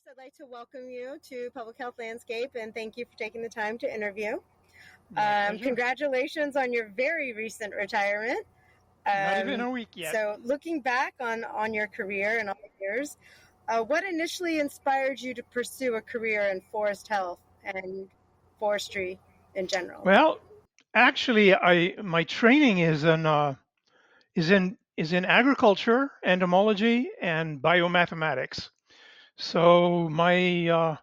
First, I'd like to welcome you to Public Health Landscape and thank you for taking the time to interview. My pleasure. Congratulations on your very recent retirement. Not even a week yet. So, looking back on your career and all the years, what initially inspired you to pursue a career in forest health and forestry in general? Well, actually, I my training is in agriculture, entomology, and biomathematics. So my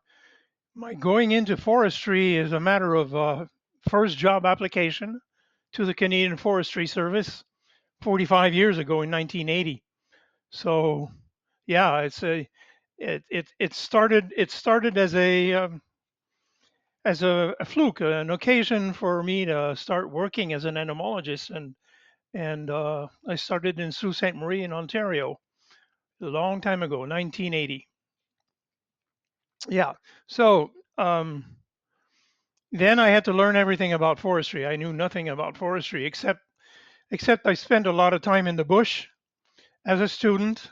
going into forestry is a matter of first job application to the Canadian Forestry Service 45 years ago in 1980. So yeah, it started as a fluke, an occasion for me to start working as an entomologist, and I started in Sault Ste. Marie in Ontario a long time ago, 1980. Yeah. So then I had to learn everything about forestry. I knew nothing about forestry except I spent a lot of time in the bush as a student.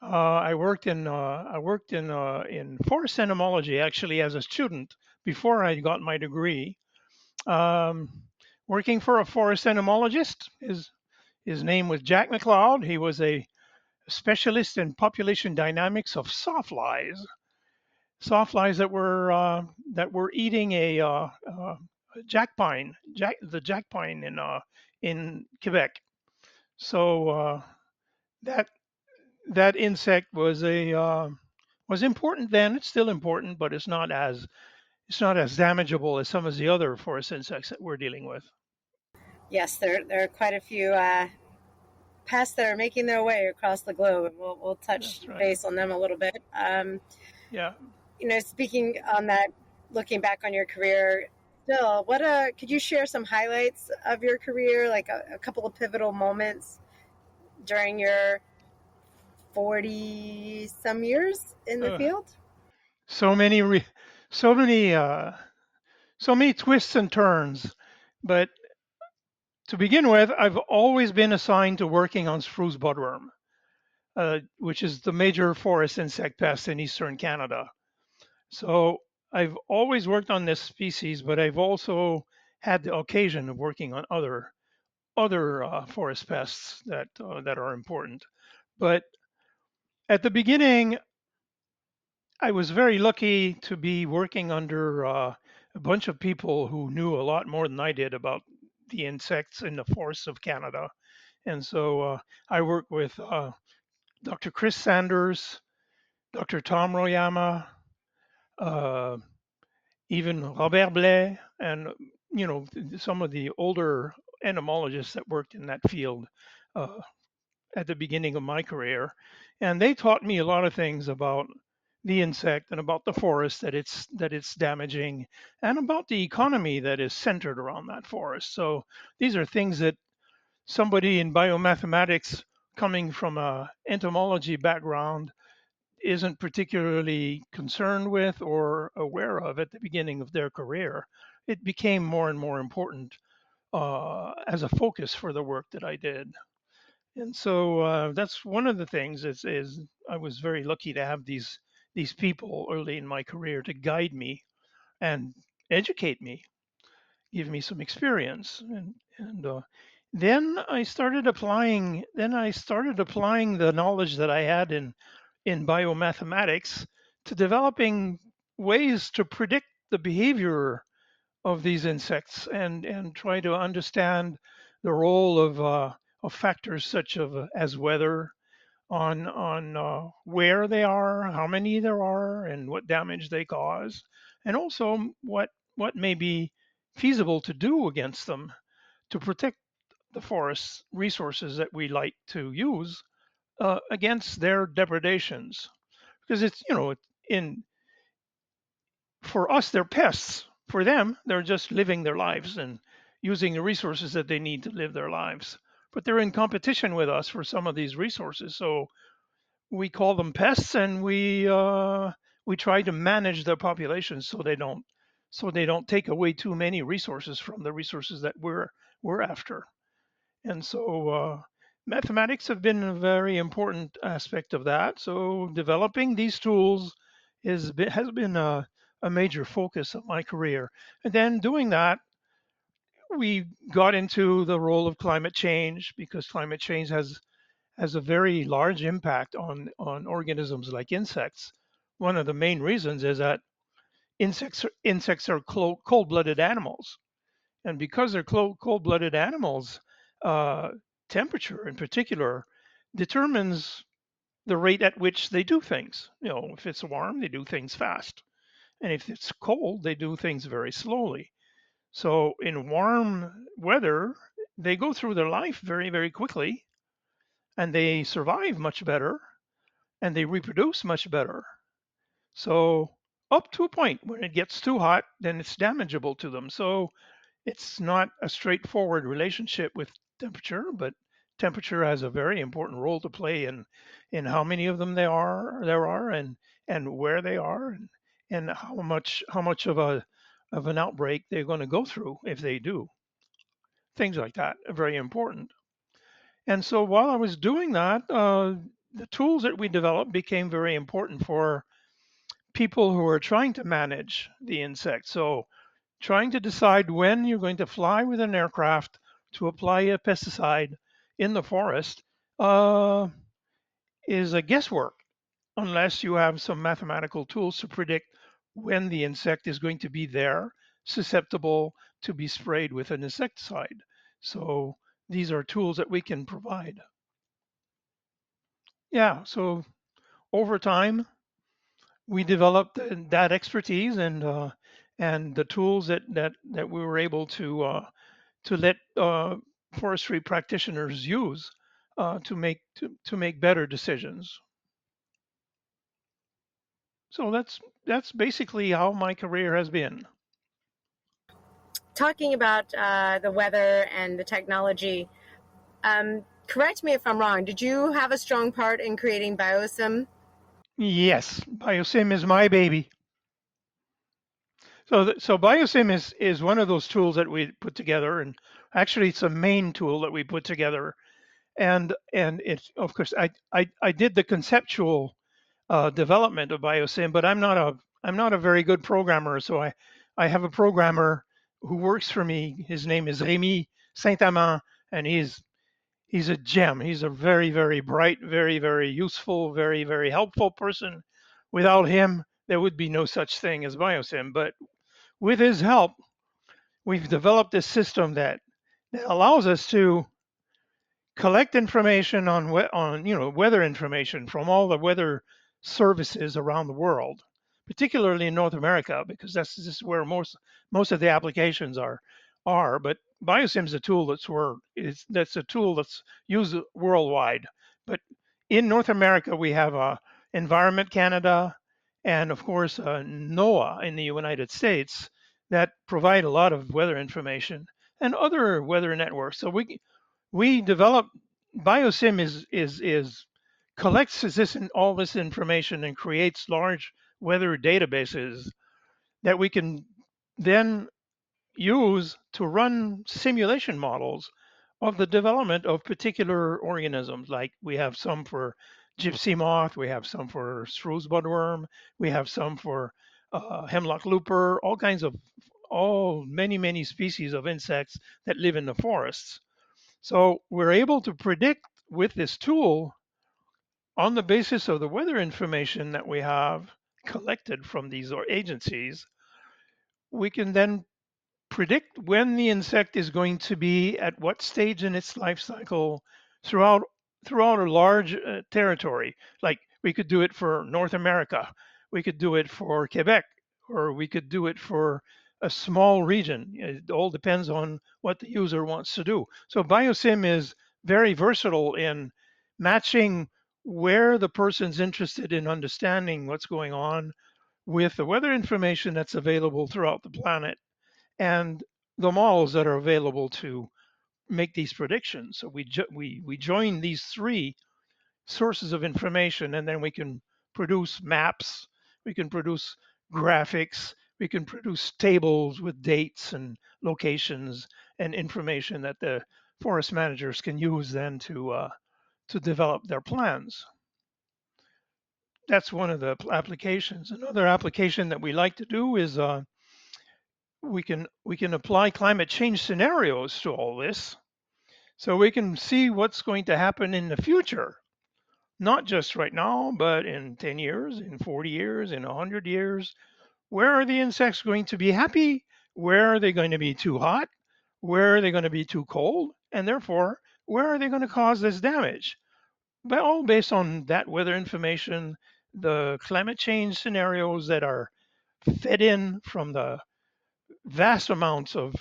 I worked in forest entomology actually as a student before I got my degree. Um, Working for a forest entomologist. His name was Jack McLeod. He was a specialist in population dynamics of sawflies that were eating a jack pine, the jack pine in Quebec. So that that insect was important then. It's still important, but it's not as damageable as some of the other forest insects that we're dealing with. Yes, there are quite a few pests that are making their way across the globe, and we'll touch That's right. base on them a little bit. Yeah. Speaking on that, looking back on your career, still, what could you share some highlights of your career, like a couple of pivotal moments during your 40 some years in the Uh, field? so many, so many, so many twists and turns. But to begin with, I've always been assigned to working on spruce budworm, which is the major forest insect pest in eastern Canada. So I've always worked on this species, but I've also had the occasion of working on other forest pests that are important. But at the beginning, I was very lucky to be working under a bunch of people who knew a lot more than I did about the insects in the forests of Canada. And so I worked with Dr. Chris Sanders, Dr. Tom Royama, uh, even Robert Blais, and some of the older entomologists that worked in that field uh, at the beginning of my career, and they taught me a lot of things about the insect and about the forest that it's damaging, and about the economy that is centered around that forest. So these are things that somebody in biomathematics coming from a entomology background isn't particularly concerned with or aware of at the beginning of their career. It became more and more important as a focus for the work that I did. And so that's one of the things is I was very lucky to have these people early in my career to guide me and educate me, give me some experience, and then I started applying the knowledge that I had in biomathematics to developing ways to predict the behavior of these insects and try to understand the role of factors such as weather on where they are, how many there are, and what damage they cause, and also what may be feasible to do against them to protect the forest resources that we like to use against their depredations. Because in for us, they're pests. For them, they're just living their lives and using the resources that they need to live their lives. But they're in competition with us for some of these resources. So we call them pests, and we try to manage their populations so they don't take away too many resources from the resources that we're after. And so mathematics have been a very important aspect of that. So developing these tools has been a major focus of my career. And then doing that, we got into the role of climate change because climate change has a very large impact on organisms like insects. One of the main reasons is that insects are cold-blooded animals, and because they're cold-blooded animals, uh, temperature in particular determines the rate at which they do things. You know, if it's warm, they do things fast, and if it's cold, they do things very slowly. So in warm weather, they go through their life very, very quickly, and they survive much better, and they reproduce much better. So up to a point when it gets too hot, then it's damageable to them. So it's not a straightforward relationship with temperature, but temperature has a very important role to play in how many of them there are and where they are and how much of an outbreak they're going to go through if they do. Things like that are very important. And so while I was doing that, the tools that we developed became very important for people who are trying to manage the insects. So trying to decide when you're going to fly with an aircraft to apply a pesticide in the forest uh, is a guesswork unless you have some mathematical tools to predict when the insect is going to be there, susceptible to be sprayed with an insecticide. So these are tools that we can provide. Yeah, so over time, we developed that expertise and the tools that we were able to let forestry practitioners use to make better decisions. So that's basically how my career has been. Talking about the weather and the technology, correct me if I'm wrong. Did you have a strong part in creating Biosim? Yes, Biosim is my baby. So Biosim is one of those tools that we put together, and actually it's a main tool that we put together. And it's of course I did the conceptual development of Biosim, but I'm not a very good programmer. So I have a programmer who works for me. His name is Rémi Saint-Amand, and he's a gem. He's a very very bright, very very useful, very very helpful person. Without him, there would be no such thing as Biosim. But with his help, we've developed this system that allows us to collect information on weather information from all the weather services around the world, particularly in North America, because this is where most of the applications are. But Biosim is a tool that's a tool that's used worldwide. But in North America, we have Environment Canada and of course NOAA in the United States that provide a lot of weather information and other weather networks. So we develop biosim is collects all this information and creates large weather databases that we can then use to run simulation models of the development of particular organisms. Like we have some for gypsy moth, we have some for Shrew's budworm, we have some for hemlock looper, all kinds of all many species of insects that live in the forests. So we're able to predict with this tool on the basis of the weather information that we have collected from these agencies, we can then predict when the insect is going to be at what stage in its life cycle throughout throughout a large territory. Like we could do it for North America, we could do it for Quebec, or we could do it for a small region. It all depends on what the user wants to do. So biosim is very versatile in matching where the person's interested in understanding what's going on with the weather information that's available throughout the planet and the models that are available to make these predictions. So we join these three sources of information, and then we can produce maps, we can produce graphics, we can produce tables with dates and locations and information that the forest managers can use then to develop their plans. that's one of the applications. Another application that we like to do is we can apply climate change scenarios to all this, so we can see what's going to happen in the future, not just right now, but in 10 years, in 40 years, in 100 years. Where are the insects going to be happy? Where are they going to be too hot? Where are they going to be too cold? And therefore, where are they going to cause this damage? But all based on that weather information, the climate change scenarios that are fed in from the vast amounts of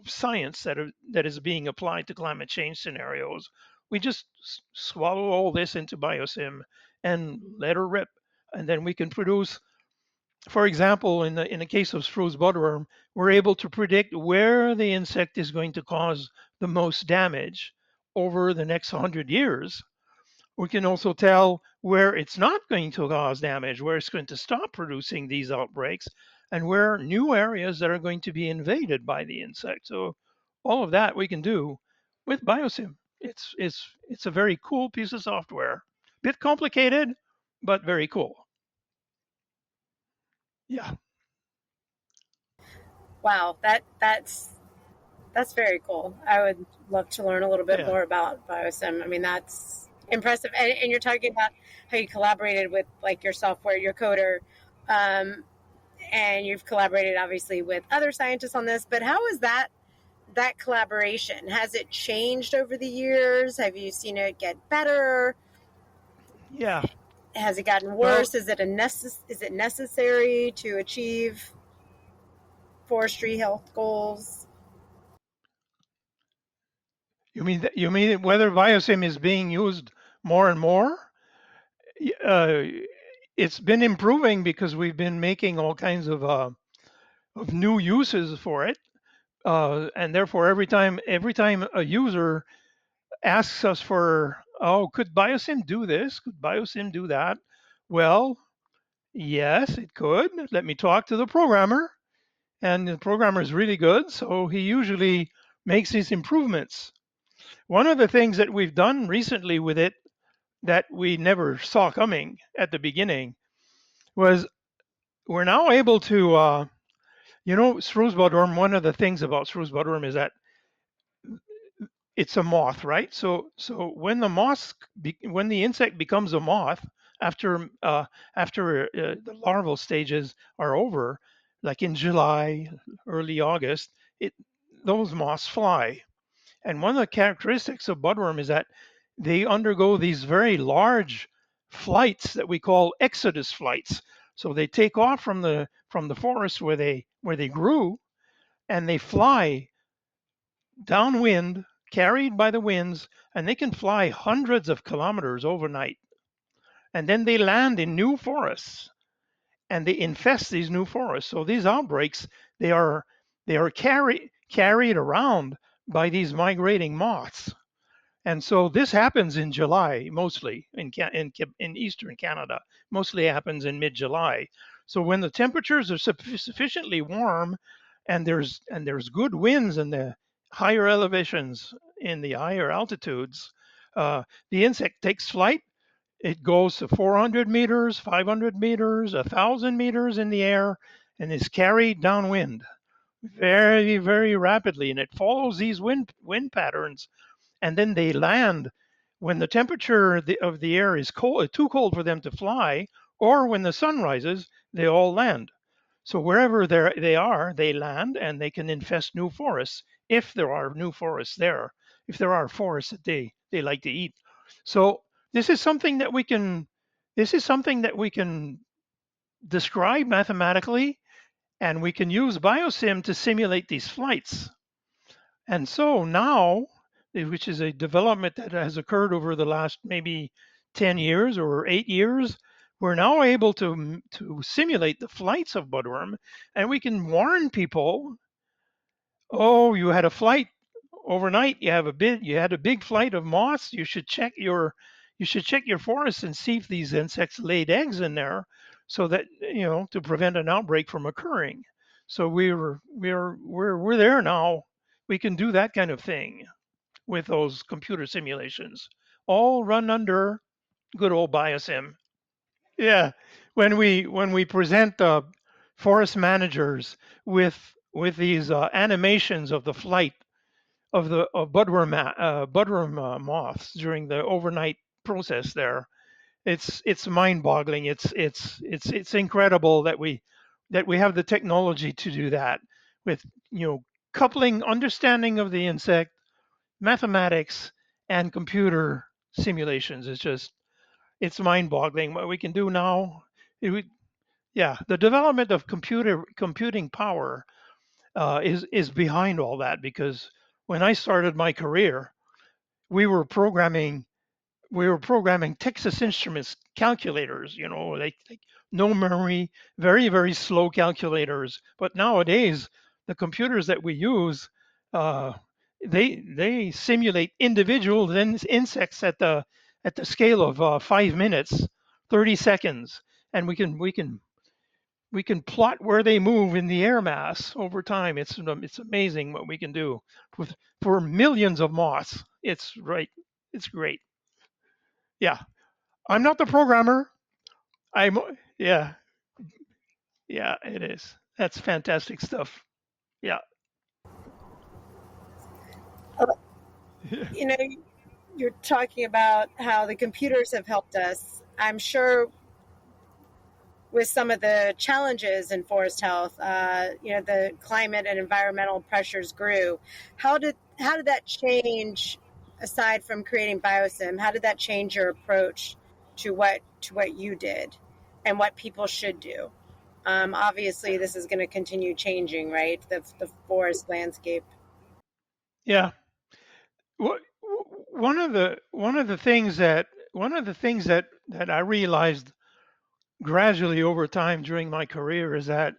science that is being applied to climate change scenarios. We just swallow all this into biosim and let her rip. And then we can produce, for example, in the case of spruce budworm, we're able to predict where the insect is going to cause the most damage over the next 100 years. We can also tell where it's not going to cause damage, where it's going to stop producing these outbreaks, and where new areas that are going to be invaded by the insect. So all of that we can do with biosim. It's a very cool piece of software. Bit complicated, but very cool. Yeah, Wow, that's very cool. I would love to learn a little bit yeah, more about biosim. I mean, that's impressive. And you're talking about how you collaborated with like your software, your coder, um, and you've collaborated obviously with other scientists on this. But how is that collaboration? Has it changed over the years? Have you seen it get better? yeah. Has it gotten Well, worse? Is it necessary to achieve forestry health goals? you mean whether biosim is being used more and more? Uh, it's been improving because we've been making all kinds of new uses for it, and therefore every time a user asks us for, oh, could biosim do this, could biosim do that, well, yes, it could. Let me talk to the programmer, and the programmer is really good, so he usually makes these improvements. One of the things that we've done recently with it that we never saw coming at the beginning was we're now able to Shrewsbury, one of the things about Shrewsbury is that it's a moth, right? So when when the insect becomes a moth after the larval stages are over, like in July, early August, it those moths fly. And one of the characteristics of budworm is that they undergo these very large flights that we call exodus flights. So they take off from the forest where they grew, and they fly downwind, carried by the winds, and they can fly hundreds of kilometers overnight. And then they land in new forests and they infest these new forests. So these outbreaks, they are carried around by these migrating moths. And so this happens in July mostly in eastern Canada. Mostly happens in mid-July. So when the temperatures are sufficiently warm, and there's good winds in the higher elevations, in the higher altitudes, the insect takes flight. It goes to 400 meters, 500 meters, 1,000 meters in the air, and is carried downwind very, very rapidly. And it follows these wind patterns, and then they land when the temperature of the air is cold, too cold for them to fly, or when the sun rises, they all land. So wherever they are, they land, and they can infest new forests if there are new forests there, if there are forests that they like to eat. So this is something that we can this is something that we can describe mathematically, and we can use biosim to simulate these flights. And so now, which is a development that has occurred over the last maybe 10 years or 8 years, we're now able to simulate the flights of budworm, and we can warn people, oh, you had a flight overnight, you had a big flight of moths, you should check your forest and see if these insects laid eggs in there, so that, to prevent an outbreak from occurring. So we're there now. We can do that kind of thing with those computer simulations, all run under good old biosim. Yeah, when we present forest managers with these animations of the flight of budworm moths during the overnight process there, it's mind-boggling. It's incredible that we have the technology to do that with coupling understanding of the insect, mathematics, and computer simulations. It's mind-boggling what we can do now. Yeah, the development of computing power is behind all that because when I started my career, we were programming we were programming Texas Instruments calculators, like no memory, very slow calculators. But nowadays, the computers that we use, uh, they simulate individual insects at the scale of 5 minutes, 30 seconds, and we can plot where they move in the air mass over time. It's amazing what we can do with for millions of moths. It's right. It's great. Yeah. I'm not the programmer. I'm yeah, yeah, it is. That's fantastic stuff. Yeah. You know, you're talking about how the computers have helped us. I'm sure with some of the challenges in forest health, the climate and environmental pressures grew. How did that change? Aside from creating biosim, how did that change your approach to what you did and what people should do? Obviously, this is going to continue changing, right? The forest landscape. Yeah. Wha- one of the things that I realized gradually over time during my career is that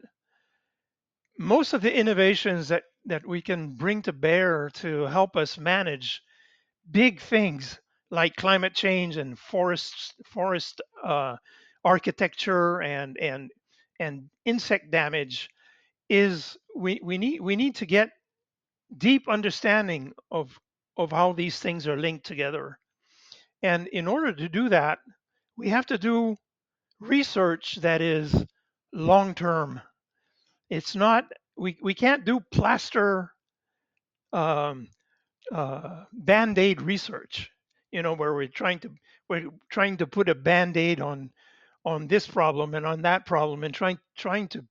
most of the innovations that we can bring to bear to help us manage big things like climate change and forest architecture and insect damage is we need to get deep understanding of how these things are linked together. And in order to do that, we have to do research that is long term. It's not we can't do plaster um, band-aid research, where we're trying to put a band-aid on this problem and on that problem and trying to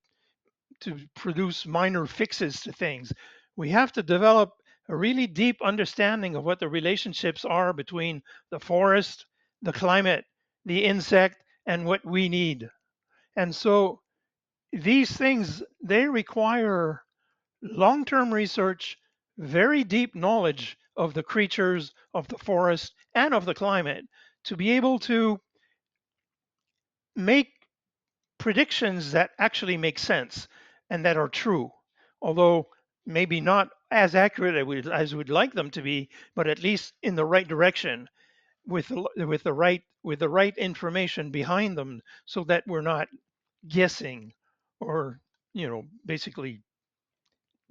produce minor fixes to things. We have to develop a really deep understanding of what the relationships are between the forest, the climate, the insect, and what we need. And so these things they require long-term research, very deep knowledge of the creatures, of the forest, and of the climate to be able to make predictions that actually make sense and that are true, although maybe not as accurate as we'd like them to be, but at least in the right direction with the right information behind them, so that we're not guessing or basically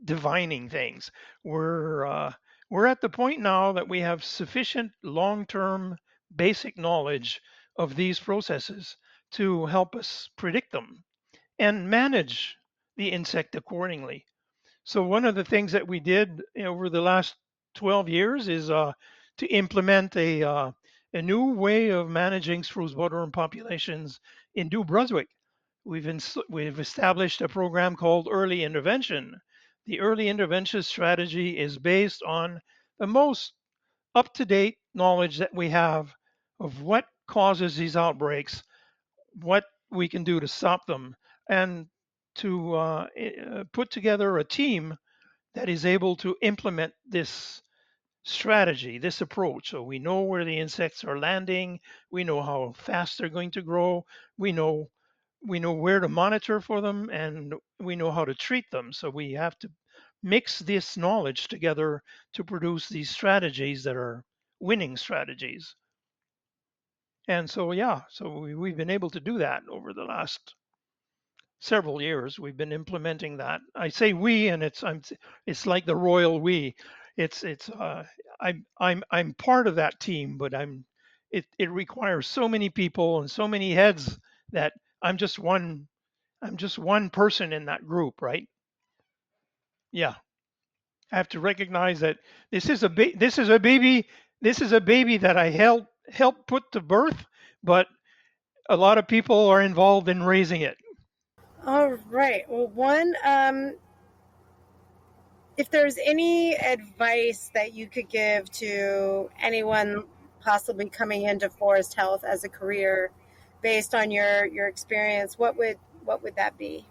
divining things. We're at the point now that we have sufficient long-term basic knowledge of these processes to help us predict them and manage the insect accordingly. So one of the things that we did over the last 12 years is to implement a new way of managing spruce bottleworm populations in New Brunswick. We've established a program called Early Intervention. The early intervention strategy is based on the most up-to-date knowledge that we have of what causes these outbreaks, what we can do to stop them, and to put together a team that is able to implement this strategy, this approach. So we know where the insects are landing, we know how fast they're going to grow, we know we know where to monitor for them, and we know how to treat them. So we have to mix this knowledge together to produce these strategies that are winning strategies. And so yeah, so we've been able to do that over the last several years. We've been implementing that. I say we, and it's like the royal we. It's I'm part of that team, but it requires so many people and so many heads that I'm just one I'm just one person in that group, right? Yeah. I have to recognize that this is a baby that I helped put to birth, but a lot of people are involved in raising it. All right. Well, one, if there's any advice that you could give to anyone possibly coming into forest health as a career, based on your experience, what would that be?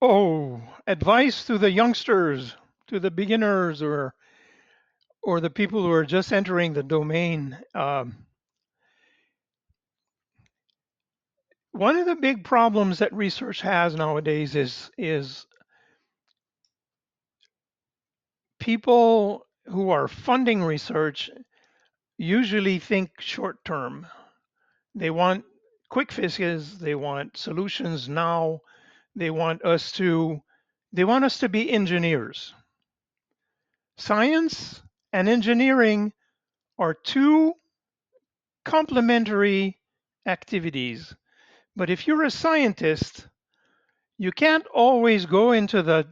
Oh, advice to the youngsters, to the beginners, or the people who are just entering the domain. One of the big problems that research has nowadays is people who are funding research usually think short term. They want quick fixes. They want solutions now. They want us to they want us to be engineers. Science and engineering are two complementary activities. But if you're a scientist, you can't always go into the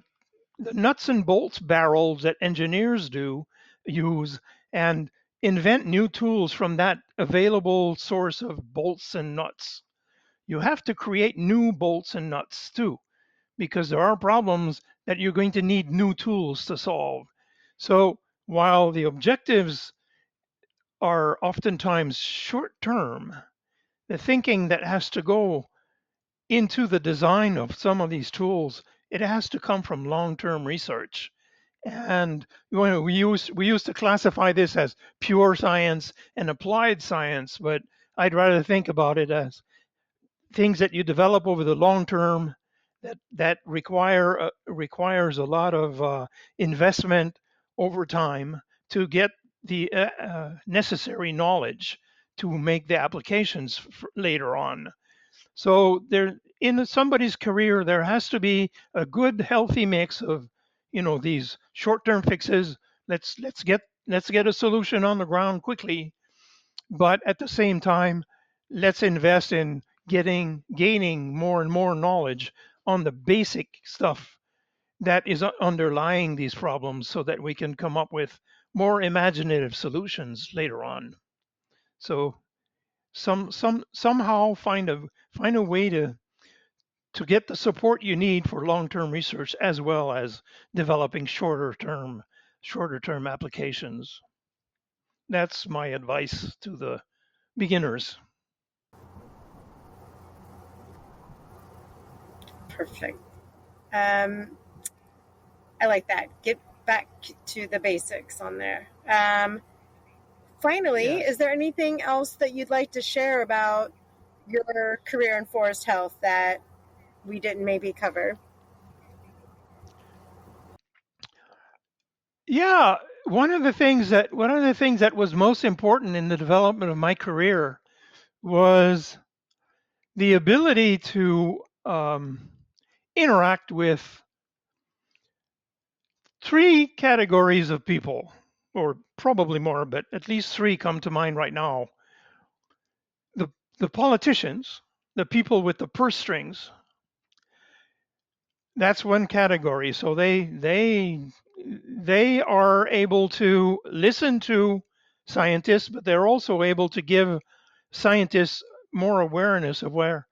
nuts and bolts barrels that engineers do use and invent new tools from that available source of bolts and nuts. You have to create new bolts and nuts too, because there are problems that you're going to need new tools to solve. So while the objectives are oftentimes short term, the thinking that has to go into the design of some of these tools, it has to come from long-term research. And we used to classify this as pure science and applied science, but I'd rather think about it as things that you develop over the long term that requires a lot of investment over time to get the necessary knowledge to make the applications later on. So there, in somebody's career, there has to be a good, healthy mix of, these short-term fixes. Let's get a solution on the ground quickly, but at the same time, let's invest in gaining more and more knowledge on the basic stuff that is underlying these problems, so that we can come up with more imaginative solutions later on. So somehow find a way to get the support you need for long-term research, as well as developing shorter term applications. That's my advice to the beginners. Perfect. Um, I like that. Get back to the basics on there. Finally, Yes. is there anything else that you'd like to share about your career in forest health that we didn't maybe cover? Yeah, one of the things that was most important in the development of my career was the ability to interact with three categories of people, or probably more, but at least three come to mind right now. The the politicians, the people with the purse strings, that's one category. So they are able to listen to scientists, but they're also able to give scientists more awareness of where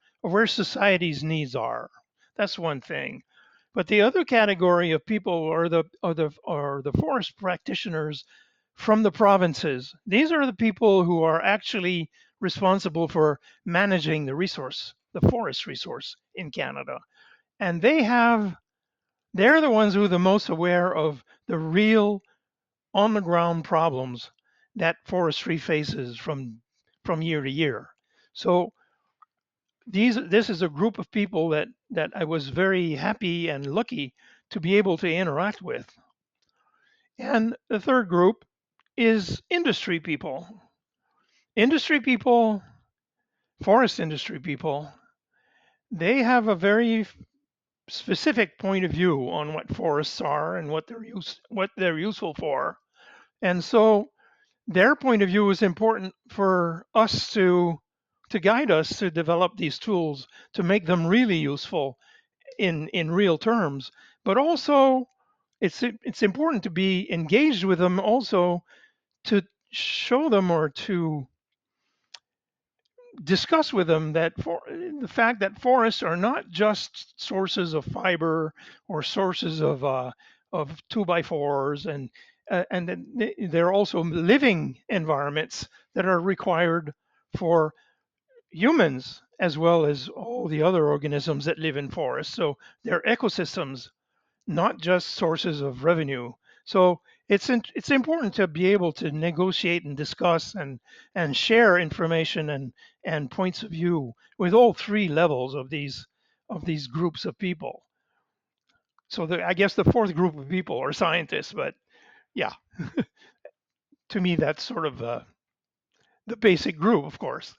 society's needs are. That's one thing. But the other category of people are the forest practitioners from the provinces. These are the people who are actually responsible for managing the forest resource in Canada. And they're the ones who are the most aware of the real on the ground problems that forestry faces from year to year. So this is a group of people that I was very happy and lucky to be able to interact with. And the third group is industry people. Industry people, forest industry people, they have a very specific point of view on what forests are and what they're useful for. And so their point of view is important for us to guide us to develop these tools to make them really useful in real terms. But also, it's important to be engaged with them also to show them or to discuss with them that for the fact that forests are not just sources of fiber or sources of two by fours and that they're also living environments that are required for humans as well as all the other organisms that live in forests. So they're ecosystems, not just sources of revenue. So it's important to be able to negotiate and discuss and share information and points of view with all three levels of these groups of people. So I guess the fourth group of people are scientists, but yeah, to me that's sort of the basic group, of course.